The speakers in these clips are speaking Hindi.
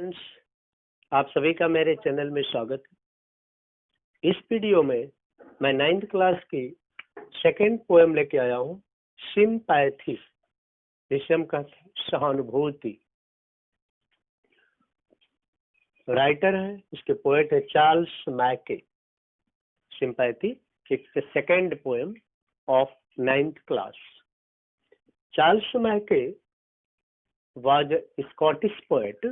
फ्रेंड्स, आप सभी का मेरे चैनल में स्वागत है। इस वीडियो में मैं 9th क्लास की सेकंड पोएम लेके आया हूँ, सिंपैथी, जिसे हम कहते हैं सहानुभूति। राइटर है, इसके पोएट है Charles Mackay. Sympathy, it's the second poem of 9th class. Charles Mackay was a Scottish poet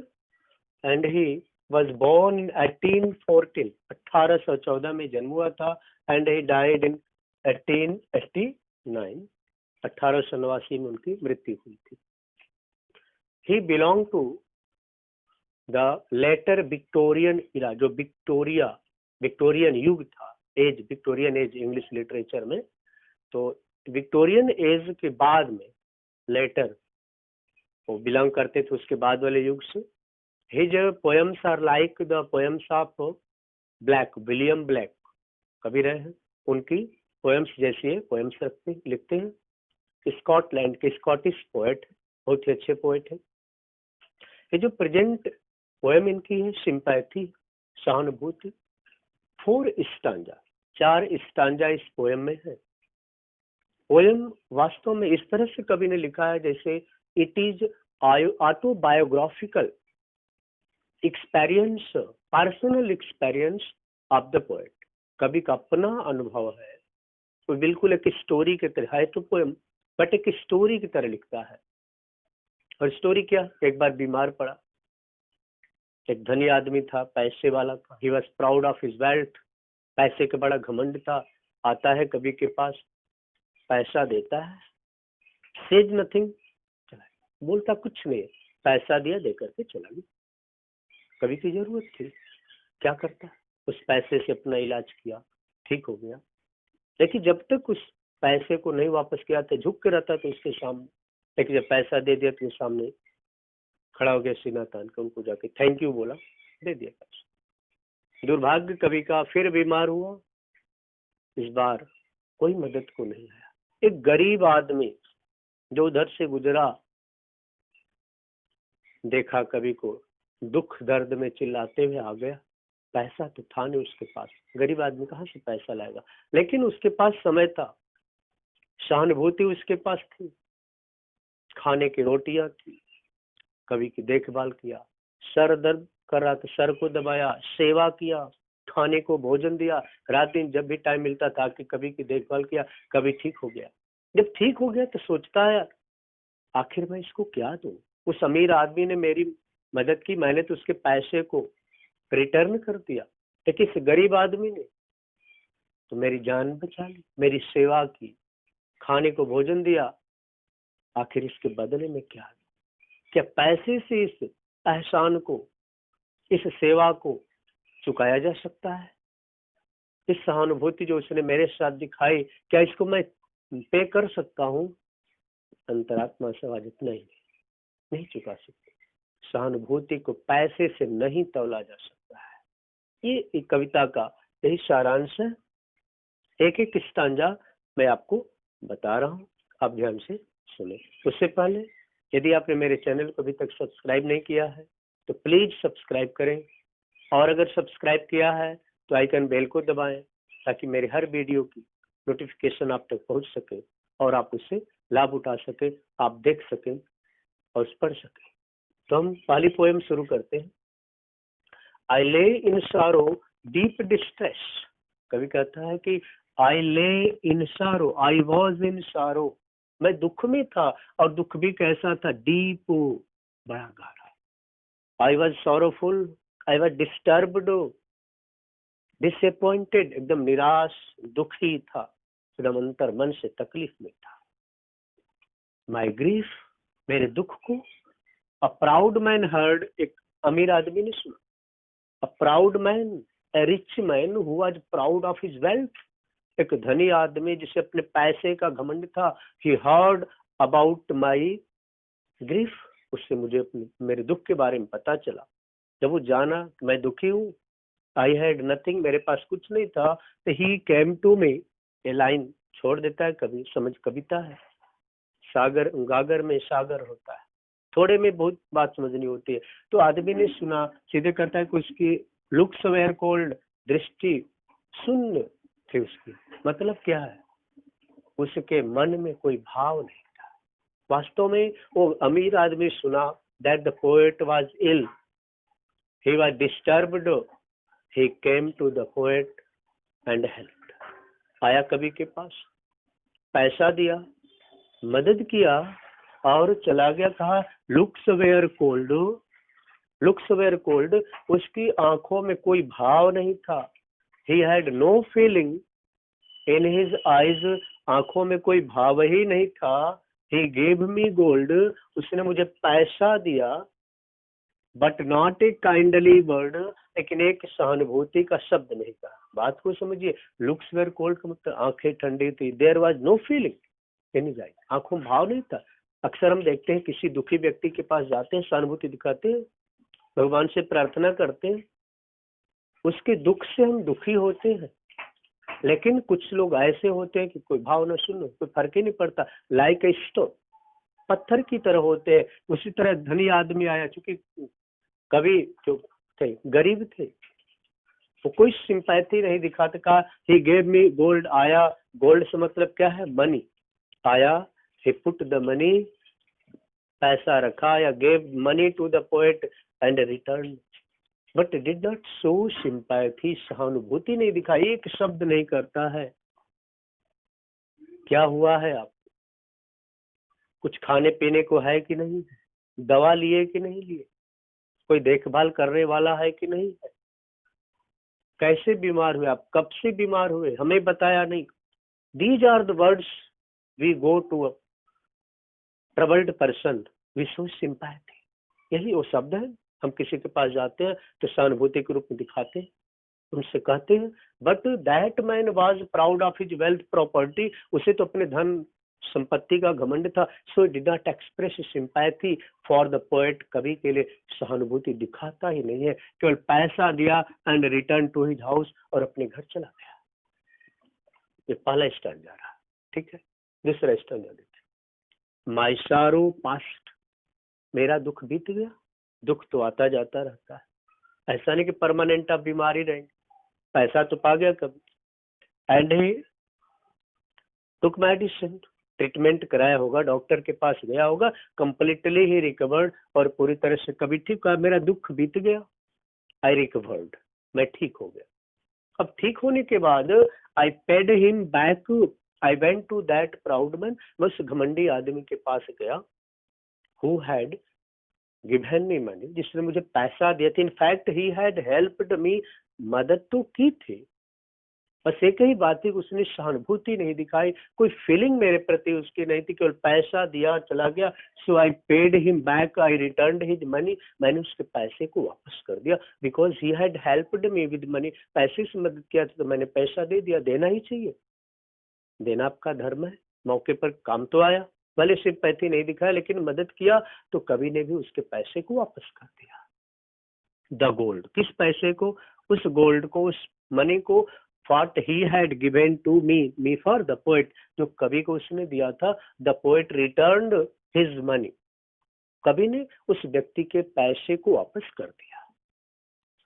and he was born in 1814, 1814 में जन्म हुआ था, and he died in 1889, 1889 में उनकी मृत्यु हुई थी। He belonged to the later Victorian era, जो विक्टोरियन युग था, विक्टोरियन एज इंग्लिश लिटरेचर में, तो विक्टोरियन एज के बाद में लेटर वो बिलोंग करते थे, उसके बाद वाले युग से। His poems are like the poems of Blake, William Blake, कवि रहे हैं, उनकी पोएम्स जैसी है, पोएम्स लिखते हैं। स्कॉटलैंड के स्कॉटिश पोएट, बहुत ही अच्छे पोएट है। ये जो प्रेजेंट पोएम इनकी है सिंपैथी, सहानुभूति, 4 स्टांजा, 4 स्टांजा इस पोएम में है। पोएम वास्तव में इस तरह से कवि ने लिखा है जैसे it is autobiographical experience, personal experience of the poet. कवि का अपना अनुभव है, वो बिल्कुल एक स्टोरी की तरह है, तो पोएम बट एक स्टोरी की तरह लिखता है। और स्टोरी क्या, एक बार बीमार पड़ा, एक धनी आदमी था, पैसे वाला था, he was proud of his wealth, पैसे का बड़ा घमंड था। आता है कवि के पास, पैसा देता है, सेज नथिंग, बोलता कुछ नहीं, पैसा दिया, दे करके चला गया। कवि की जरूरत थी, क्या करता, उस पैसे से अपना इलाज किया, ठीक हो गया। लेकिन जब तक उस पैसे को नहीं वापस किया था, झुक के रहता था उसके सामने। लेकिन जब पैसा दे दिया तो सामने खड़ा हो गया, सीना तान के उनको जाके थैंक यू बोला, दे दिया पैसा। दुर्भाग्य कवि का, फिर बीमार हुआ, इस बार कोई मदद को नहीं आया। एक गरीब आदमी जो उधर से गुजरा, देखा कवि को, दुख दर्द में चिल्लाते हुए आ गया। पैसा तो था नहीं उसके पास, गरीब आदमी कहाँ से पैसा लाएगा, लेकिन उसके पास समय था, सहानुभूति उसके पास थी, खाने की रोटियां थी, कवि की देखभाल किया। सर दर्द कर रहा था, सर को दबाया, सेवा किया, खाने को भोजन दिया, रात दिन जब भी टाइम मिलता था कि कवि की देखभाल किया। कवि ठीक हो गया। जब ठीक हो गया तो सोचता है आखिर मैं इसको क्या दूं। उस अमीर आदमी ने मेरी मदद की, मैंने तो उसके पैसे को रिटर्न कर दिया, लेकिन इस गरीब आदमी ने तो मेरी जान बचा ली, मेरी सेवा की, खाने को भोजन दिया। आखिर इसके बदले में क्या पैसे से इस एहसान को, इस सेवा को चुकाया जा सकता है? इस सहानुभूति जो उसने मेरे साथ दिखाई, क्या इसको मैं पे कर सकता हूँ? अंतरात्मा से आवाज, नहीं चुका सकते। सहानुभूति को पैसे से नहीं तौला जा सकता है। ये एक कविता का यही सारांश है। एक एक स्टांजा मैं आपको बता रहा हूँ, आप ध्यान से सुने। उससे पहले यदि आपने मेरे चैनल को अभी तक सब्सक्राइब नहीं किया है तो प्लीज सब्सक्राइब करें, और अगर सब्सक्राइब किया है तो आइकन बेल को दबाएं, ताकि मेरे हर वीडियो की नोटिफिकेशन आप तक पहुंच सके और आप उससे लाभ उठा सके, आप देख सकें और पढ़ सकें। तो हम पहली पोएम शुरू करते हैं। आई ले इन सारो डीप डिस्ट्रेस। कवि कहता है कि आई ले इन सारो, आई वॉज इन सारो, मैं दुख में था, और दुख भी कैसा था, डीप, बड़ा गहरा। I was sorrowful, I was disturbed, disappointed, एकदम निराश, दुखी था, एकदम अंतर मन से तकलीफ में था। माई ग्रीफ, मेरे दुख को, अ प्राउड मैन हर्ड, एक अमीर आदमी ने सुना। A proud man, A rich man who was proud of his wealth, एक धनी आदमी जिसे अपने पैसे का घमंड था। He heard about my grief, उससे मुझे मेरे दुख के बारे में पता चला। जब वो जाना मैं दुखी हूँ, आई हैड नथिंग, मेरे पास कुछ नहीं था, तो ही केम टू मी, ये लाइन छोड़ देता है कवि, समझ कविता है। सागर गागर में सागर होता है, थोड़े में बहुत बात समझनी होती है। तो आदमी ने सुना, सीधे कहता है कि उसकी लुक्स वेयर कोल्ड, दृष्टि शून्य थी उसकी। मतलब क्या है, उसके मन में कोई भाव नहीं था। वास्तव में वो अमीर आदमी सुना that the poet was ill, he was disturbed, he came to the poet and help. आया कवि के पास, पैसा दिया, मदद किया और चला गया। कहा looks were cold, looks were cold, उसकी आंखों में कोई भाव नहीं था। He had no feeling in his eyes, आंखों में कोई भाव ही नहीं था। ही गेव मी गोल्ड, उसने मुझे पैसा दिया, but not a kindly word, लेकिन एक सहानुभूति का शब्द नहीं कहा। बात को समझिए, लुक्स वेयर कोल्ड का मतलब आंखें ठंडी थी, there was no feeling in his eyes, आंखों में भाव नहीं था। अक्सर हम देखते हैं किसी दुखी व्यक्ति के पास जाते हैं, सहानुभूति दिखाते हैं, भगवान से प्रार्थना करते हैं, उसके दुख से हम दुखी होते हैं। लेकिन कुछ लोग ऐसे होते हैं कि कोई भाव न सुनो, कोई फर्क ही नहीं पड़ता, लाइक ए स्टोन, पत्थर की तरह होते हैं। उसी तरह धनी आदमी आया, चूंकि कवि जो थे गरीब थे, वो कोई सिंपैथी नहीं दिखाते। कहा ही गेव मी गोल्ड, आया, गोल्ड से मतलब क्या है, मनी, आया, ही पुट द मनी, पैसा रखा, या gave money to the poet and return, but did not show sympathy, सहानुभूति नहीं दिखाई, एक शब्द नहीं करता है। क्या हुआ है आप, कुछ खाने पीने को है कि नहीं, दवा लिए कि नहीं लिए, कोई देखभाल करने वाला है कि नहीं है, कैसे बीमार हुए आप, कब से बीमार हुए, हमें बताया नहीं। These are the words we go to a troubled person, we show sympathy. यही वो शब्द है, हम किसी के पास जाते हैं तो सहानुभूति के रूप में दिखाते हैं, उनसे कहते हैं। But that man was proud of his wealth property, उसे तो अपने धन संपत्ति का घमंड था। So did not express sympathy for the poet, कवि के लिए सहानुभूति दिखाता ही नहीं है, केवल पैसा दिया and return to his house, और अपने घर चला गया। ये पहला स्टैंड जा रहा, ठीक है। दूसरा स्टैंड जा देते, माय सारो पास्ट, मेरा दुख बीत गया। दुख तो आता जाता रहता है, ऐसा नहीं कि परमानेंट आप बीमारी रहेंगे। पैसा तो पा गया कभी, and he took medicine, treatment कराया होगा, डॉक्टर के पास गया होगा, कंप्लीटली ही रिकवर्ड, और पूरी तरह से कभी ठीक हुआ, मेरा दुख बीत गया, आई रिकवर्ड, मैं ठीक हो गया। अब ठीक होने के बाद I paid him back, I went to that proud man, मैं उस घमंडी आदमी के पास गया, who had given me money, जिसने मुझे पैसा दिया था। In fact he had helped me, मदद तो की थी, बस एक ही बात थी, उसने सहानुभूति नहीं दिखाई, कोई फीलिंग मेरे प्रति उसकी नहीं थी, केवल पैसा दिया चला गया। So I paid him back, I returned his money, मैंने उसके पैसे को वापस कर दिया, because he had helped me with money, पैसे से मदद किया था तो मैंने पैसा दे दिया, देना ही चाहिए, देना आपका धर्म है। मौके पर काम तो आया, भले सिंपैथी नहीं दिखाया, लेकिन मदद किया, तो कवि ने भी उसके पैसे को वापस कर दिया। द गोल्ड, किस पैसे को, उस गोल्ड को, उस मनी को, what he had given to me for the poet, जो कवि को उसने दिया था। the poet returned his money, कवि ने उस व्यक्ति के पैसे को वापस कर दिया।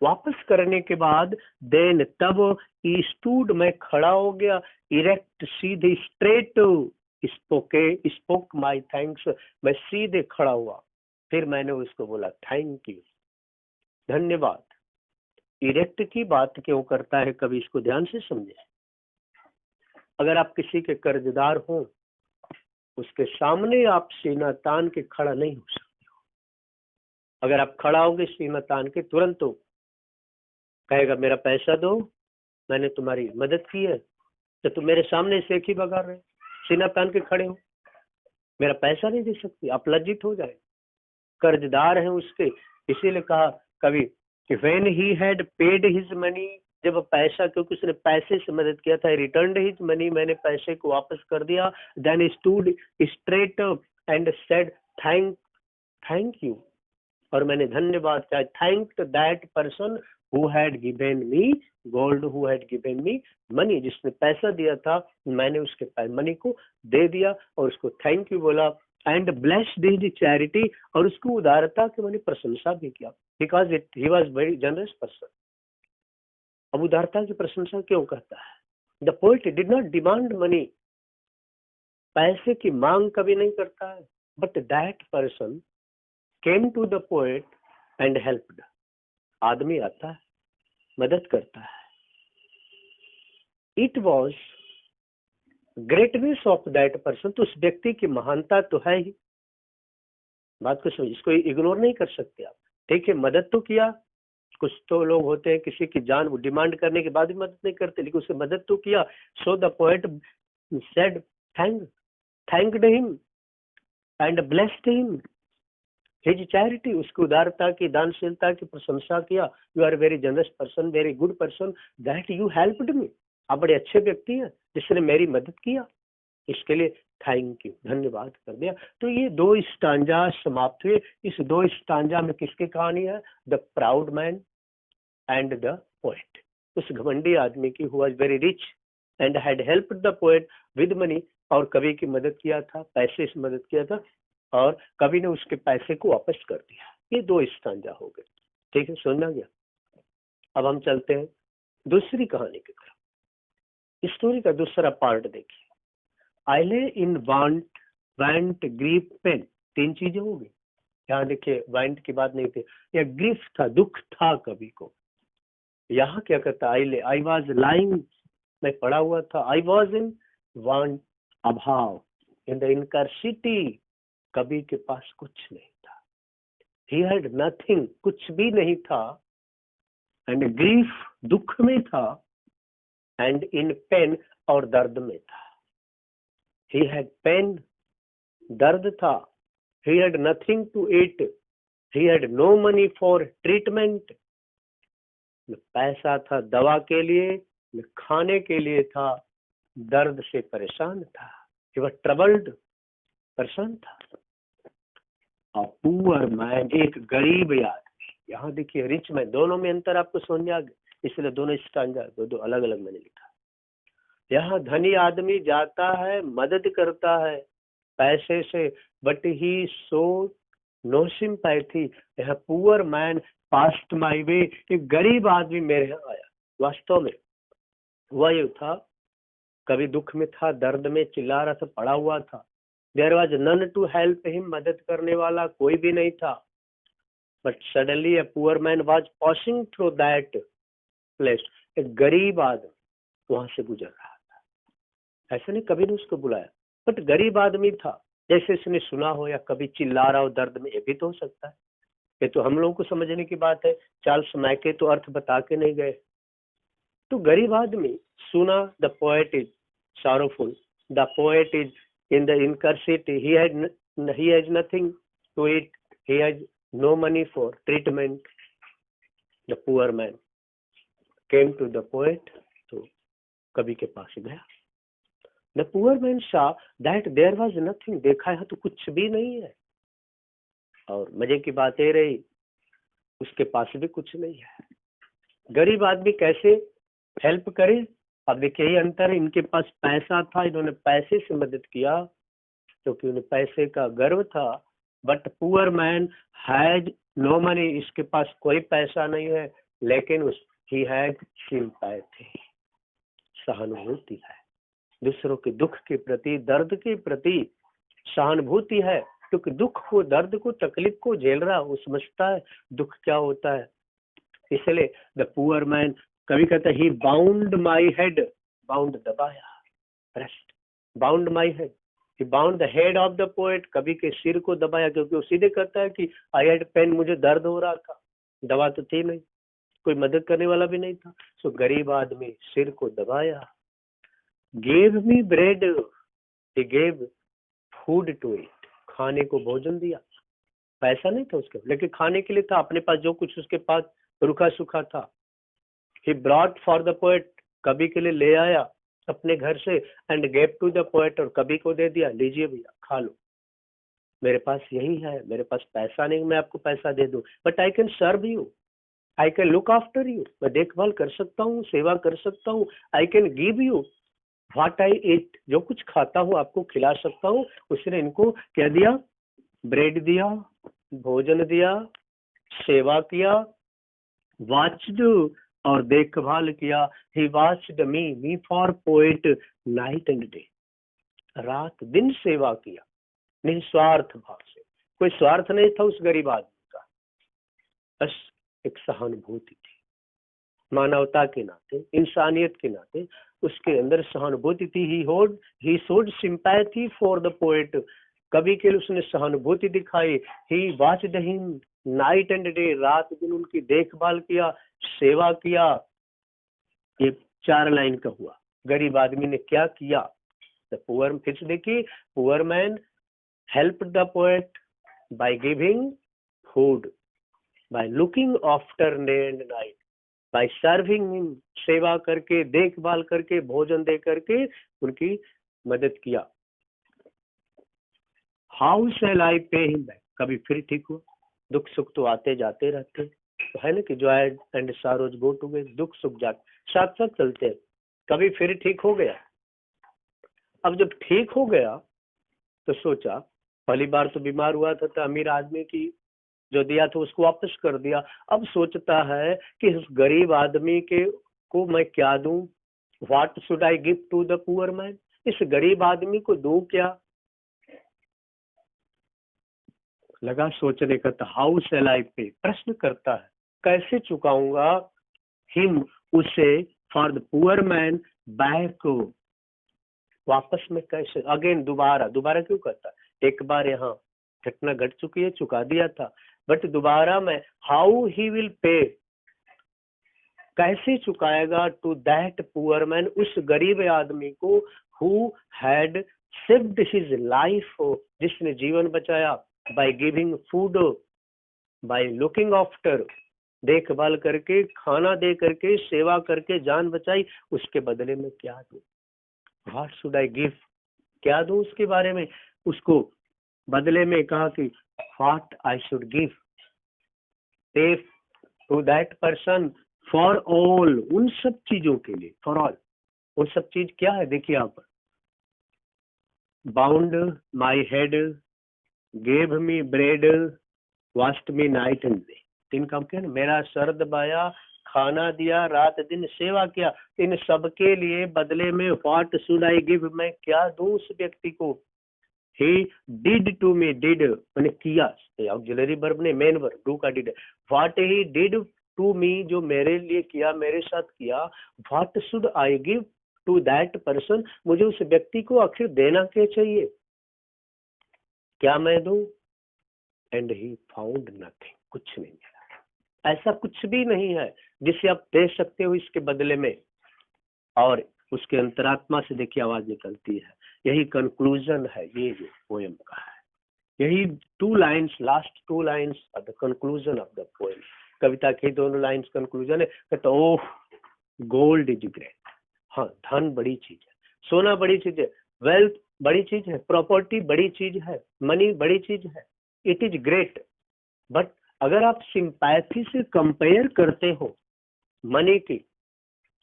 वापस करने के बाद देन तब he stood, मैं खड़ा हो गया, इरेक्ट, सीधे, स्ट्रेट, स्पोक माई थैंक्स, मैं सीधे खड़ा हुआ, फिर मैंने उसको बोला थैंक यू, धन्यवाद। इरेक्ट की बात क्यों करता है कभी, इसको ध्यान से समझे। अगर आप किसी के कर्जदार हो, उसके सामने आप सीना तान के खड़ा नहीं हो सकते हो। अगर आप खड़ा होगे सीना तान के, तुरंत तो कहेगा मेरा पैसा दो, मैंने तुम्हारी मदद की है, तो तुम मेरे सामने से एक ही बगार रहे, सीना तान के खड़े हो, मेरा पैसा नहीं दे सकती, आप लज्जित हो जाए। कर्जदार है उसके, इसीलिए कहा कभी कि when he had paid his money, जब पैसा, क्योंकि उसने पैसे से मदद किया था, returned his money, मैंने पैसे को वापस कर दिया, then stood straight and said thank you, और मैंने धन्यवाद कहा, thanked that person who had given me gold, who had given me money, जिसने पैसा दिया था, मैंने उसके मनी को दे दिया और उसको थैंक यू बोला। एंड ब्लेस्ड हिज चैरिटी, और उसको उदारता के मैंने प्रशंसा भी किया, because he was very generous person. अब उदारता की प्रशंसा क्यों कहता है? The poet did not demand money, पैसे की मांग कभी नहीं करता है, but that person came to the poet and helped. आदमी आता है, मदद करता है। It was greatness of that person, तो उस व्यक्ति की महानता तो है ही। बात को समझ, इसको इग्नोर नहीं कर सकते आप। ठीक है, मदद तो किया। कुछ तो लोग होते हैं किसी की जान वो डिमांड करने के बाद भी मदद नहीं करते, लेकिन उससे मदद तो किया। So the poet said thanked him and blessed him his charity, उसकी उदारता की, दानशीलता की प्रशंसा किया। You are very generous person, very good person, that you helped me. आप बड़े अच्छे व्यक्ति हैं जिसने मेरी मदद किया, इसके लिए थैंक यू, धन्यवाद कर दिया। तो ये 2 स्टांजा समाप्त हुए। इस 2 स्टांजा में किसकी कहानी है? The proud man and the poet. उस घमंडी आदमी की, who was very rich and had helped the poet with money, और कवि की मदद किया था, पैसे से मदद किया था, और कवि ने उसके पैसे को वापस कर दिया। ये 2 स्टांजा हो गए। ठीक है, सुनना गया। अब हम चलते हैं दूसरी कहानी की तरफ। स्टोरी का दूसरा पार्ट देखिए। आइले इन वांट ग्रीफ पेन, 3 चीजें होंगी यहाँ। देखिए, वांट की बात नहीं थी, यह ग्रीफ था, दुख था कवि को। यहाँ क्या कहता? आइले, आई वॉज लाइंग, मैं पड़ा हुआ था। आई वॉज इन वांट, अभाव। इन द इनकर्सिटी, कवि के पास कुछ नहीं था। ही हैड नथिंग, कुछ भी नहीं था। एंड ग्रीफ, दुख में था। एंड इन पेन, और दर्द में था। ही हैड पेन, दर्द था। He had nothing to eat, he had no money for treatment. न पैसा था दवा के लिए, न खाने के लिए था। दर्द से परेशान था। ही वॉज ट्रबल्ड, परेशान था। A poor man, एक गरीब आदमी। यहाँ देखिए, रिच मैन, दोनों में अंतर आपको समझ में आ गया, इसलिए दोनों स्टैंडा, दो अलग अलग मैंने लिखा। यहाँ धनी आदमी जाता है, मदद करता है पैसे से, but he saw no sympathy. यहाँ poor man passed my way, एक गरीब आदमी मेरे यहाँ आया। वास्तव में वह ये था, कभी दुख में था, दर्द में चिल्ला रहा था, पड़ा हुआ था। There was none to help him, मदद करने वाला कोई भी नहीं था। But suddenly a poor man was passing through that place, एक गरीब आदमी वहां से गुजर रहा था। ऐसे नहीं कभी ने उसको बुलाया, बट गरीब आदमी था, जैसे इसने सुना हो या कभी चिल्ला रहा हो दर्द में, ये भी तो हो सकता है। ये तो हम लोगों को समझने की बात है, चार्ल्स मैके तो अर्थ बता के नहीं गए। तो गरीब आदमी सुना, the poet is sorrowful, the poet is in the incarcity, he has nothing to eat, he has no money for treatment. The poor man came to the poet, तो कवि के पास गया। The poor man saw that there was nothing, देखा है तो कुछ भी नहीं है। और मजे की बात ये रही, उसके पास भी कुछ नहीं है। गरीब आदमी कैसे हेल्प करे? अब देखिए ये अंतर है, इनके पास पैसा था, इन्होंने पैसे से मदद किया क्योंकि उन्हें पैसे का गर्व था। But poor man has no money, इसके पास कोई पैसा नहीं है, लेकिन ही हैज सिंपैथी, सहानुभूति है। दूसरों के दुख के प्रति, दर्द के प्रति सहानुभूति है, क्योंकि दुख को, दर्द को, तकलीफ को झेल रहा, वो समझता है दुख क्या होता है। इसलिए द पुअर मैन, कभी कहता है, ही बाउंड माई हेड, बाउंड दबाया, rest, bound my head, he bound the head of the poet, कवि के सिर को दबाया, क्योंकि वो सीधे कहता है कि आई हैड पेन, मुझे दर्द हो रहा था, दवा तो थी नहीं, कोई मदद करने वाला भी नहीं था। सो गरीब आदमी सिर को दबाया। Gave me bread, he gave food to it, खाने को भोजन दिया। पैसा नहीं था उसके, लेकिन खाने के लिए था, अपने पास जो कुछ उसके पास रूखा सूखा था। He brought for the poet, कवि के लिए ले आया अपने घर से, and gave to the poet, और कवि को दे दिया, लीजिए भैया खा लो, मेरे पास यही है, मेरे पास पैसा नहीं मैं आपको पैसा दे दूं, but I can serve you, I can look after you, मैं देखभाल कर सकता हूँ, सेवा कर सकता हूँ, I can give you what I eat, जो कुछ खाता हूँ आपको खिला सकता हूँ। उसने इनको क्या दिया? ब्रेड दिया, भोजन दिया, सेवा किया, वॉच्ड और देखभाल किया। He watched me for poet night and day, रात दिन सेवा किया निस्वार्थ भाव से। कोई स्वार्थ नहीं था उस गरीब आदमी का, बस एक सहानुभूति थी, मानवता के नाते, इंसानियत के नाते उसके अंदर सहानुभूति थी। He showed sympathy for the poet, कवि के लिए उसने सहानुभूति दिखाई। He watched him night and day, रात दिन उनकी देखभाल किया, सेवा किया। ये 4 लाइन का हुआ। गरीब आदमी ने क्या किया? द पुअर, फिर से देखिए, poor man help the poet by giving food, by looking after day and night, by serving him, सेवा करके, देखभाल करके, भोजन दे करके उनकी मदद किया। How shell I pay him back, कभी फिर ठीक हुआ? दुख सुख तो आते जाते रहते, तो है ना कि Joy and sorrows go together, दुख सुख जाते साथ साथ चलते हैं। कभी फिर ठीक हो गया। अब जब ठीक हो गया तो सोचा, पहली बार तो बीमार हुआ था तो अमीर आदमी की जो दिया था उसको वापस कर दिया। अब सोचता है कि इस गरीब आदमी के को मैं क्या दूं? What should I give to the poor man, इस गरीब आदमी को दूं क्या? लगा सोचने का, तो हाउ शैल आई पे, प्रश्न करता है कैसे चुकाऊंगा हिम, उसे, for the poor man back, वापस में कैसे? अगेन, दोबारा क्यों करता है? एक बार यहाँ घटना घट चुकी है, चुका दिया था, बट दोबारा में हाउ ही विल पे, कैसे चुकाएगा? टू दैट पुअर मैन, उस गरीब आदमी को, who had saved his life, जिसने जीवन बचाया, by giving food, by looking after, देखभाल करके, खाना दे करके, सेवा करके जान बचाई, उसके बदले में क्या दूं? व्हाट शुड आई गिव, क्या दूं उसके बारे में? उसको बदले में कहा कि what I should give pay to that person for all, उन सब चीजों के लिए, फॉर ऑल, वो सब चीज क्या है? देखिए आप, bound my head, gave me bread, vast me night and day, 3 काम किया ना, मेरा सर दबाया, खाना दिया, रात दिन सेवा किया, इन सबके लिए बदले में व्हाट शुड आई गिव, मैं क्या दूं उस व्यक्ति को? He did to me, did मैंने किया, ऑक्सिलरी वर्ब ने, मेन वर्ब डू का did, what he did to me, जो मेरे लिए किया, मेरे साथ किया, what should I give to that person, मुझे उस व्यक्ति को आखिर देना क्या चाहिए, क्या मैं दूं? एंड ही फाउंड नथिंग, कुछ नहीं मिला, ऐसा कुछ भी नहीं है जिसे आप दे सकते हो इसके बदले में। और उसके अंतरात्मा से देखिए आवाज निकलती है, यही कंक्लूजन है ये जो पोएम का है, यही 2 lines, last 2 lines are the conclusion of the poem. कविता की दोनों लाइन्स कंक्लूजन है, कहते ओह गोल्ड इज ग्रेट, हाँ धन बड़ी चीज है, सोना बड़ी चीज है, वेल्थ बड़ी चीज है, प्रॉपर्टी बड़ी चीज है, मनी बड़ी चीज है, इट इज ग्रेट, बट अगर आप सिंपैथी से कंपेयर करते हो मनी की,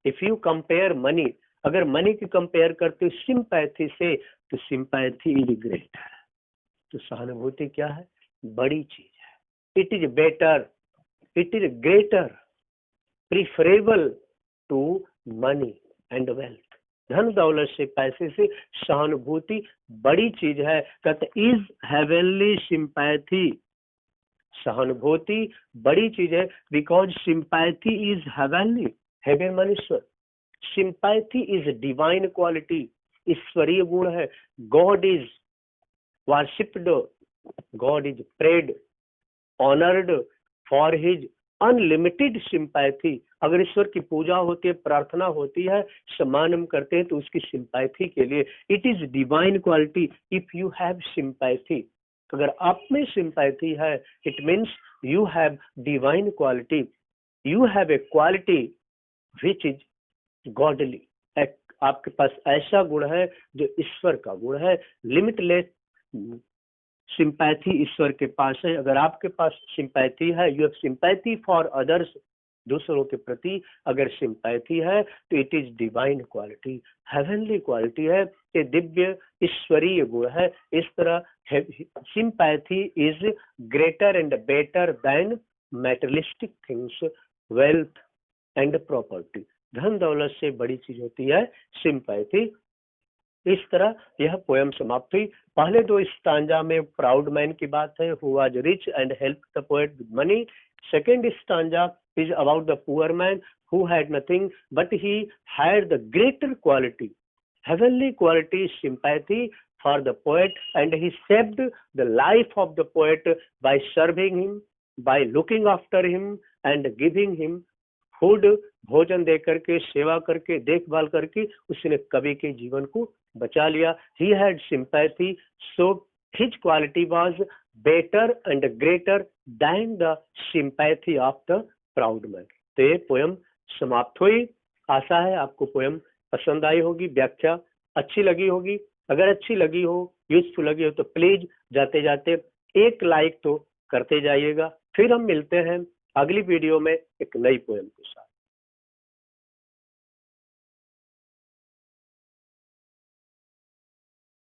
इफ यू कंपेयर मनी, अगर मनी की कंपेयर करते हो सिंपैथी से, तो सिंपैथी इज ग्रेट है, तो सहानुभूति क्या है? बड़ी चीज है, it is better, it is greater, preferable to money and wealth, धन दौलत से, पैसे से सहानुभूति बड़ी चीज है। कहते इज हेवनली सिंपैथी, सहानुभूति बड़ी चीज है, because sympathy is heavenly, heaven मनुष्य, सिंपैथी इज डिवाइन क्वालिटी, ईश्वरीय गुण है। God is worshipped, God is prayed, honoured for his unlimited sympathy, अगर ईश्वर की पूजा होती है, प्रार्थना होती है, सम्मान हम करते हैं तो उसकी सिंपैथी के लिए, it is divine quality if you have sympathy, अगर आप में सिंपैथी है, it means you have divine quality, you have a quality which is godly, आपके पास ऐसा गुण है जो ईश्वर का गुण है, लिमिटलेस सिंपैथी ईश्वर के पास है। अगर आपके पास सिंपैथी है, you have sympathy for others, दूसरों के प्रति अगर सिंपैथी है तो it is divine quality, heavenly quality है, ये दिव्य ईश्वरीय गुण है। इस तरह sympathy is greater and better than materialistic things, wealth and property. धन दौलत से बड़ी चीज होती है सिंपैथी। इस तरह यह पोयम समाप्त हुई। पहले दो स्टांजा में प्राउड मैन की बात है, who was rich and help the poet with money. Second stanza is about the poor man who had nothing but he had the greater quality, heavenly quality, sympathy for the poet, and he saved the life of the poet by serving him, by looking after him and giving him food, भोजन दे करके, सेवा करके, देखभाल करके उसने कवि के जीवन को बचा लिया। He had sympathy, so his quality was better and greater than the sympathy of the proud man. तो ये पोयम समाप्त हुई। आशा है आपको पोयम पसंद आई होगी, व्याख्या अच्छी लगी होगी। अगर अच्छी लगी हो, यूजफुल लगी हो तो प्लीज जाते जाते एक लाइक तो करते जाइएगा। फिर हम मिलते हैं अगली वीडियो में एक नई पोयम के साथ।